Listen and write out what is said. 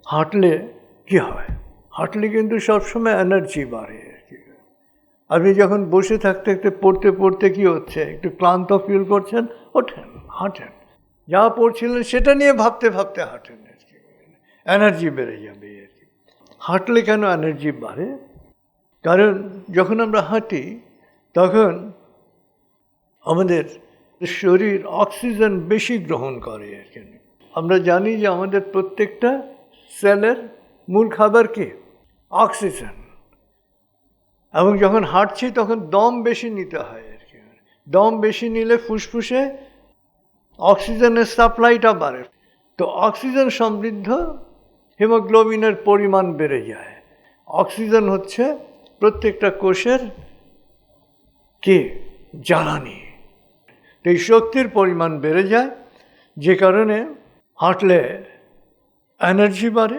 হাঁটলে কী হয়? হাঁটলে কিন্তু সবসময় এনার্জি বাড়ে আর কি। আপনি যখন বসে থাকতে থাকতে পড়তে পড়তে কী হচ্ছে, একটু ক্লান্ত ফিল করছেন, ওঠেন, হাঁটেন। যা পড়ছিলেন সেটা নিয়ে ভাবতে ভাবতে হাঁটেন আর কি, এনার্জি বেড়ে যাবে আর কি। হাঁটলে কেন এনার্জি বাড়ে? কারণ যখন আমরা হাঁটি তখন আমাদের শরীর অক্সিজেন বেশি গ্রহণ করে আর কি। আমরা জানি যে আমাদের প্রত্যেকটা সেলের মূল খাবার কি? অক্সিজেন। এবং যখন হাঁটছি তখন দম বেশি নিতে হয় আর কি। দম বেশি নিলে ফুসফুসে অক্সিজেনের সাপ্লাইটা বাড়ে। তো অক্সিজেন সমৃদ্ধ হিমোগ্লোবিনের পরিমাণ বেড়ে যায়। অক্সিজেন হচ্ছে প্রত্যেকটা কোষের কি? জ্বালানি। তো এই শক্তির পরিমাণ বেড়ে যায়, যে কারণে হাঁটলে এনার্জি বাড়ে।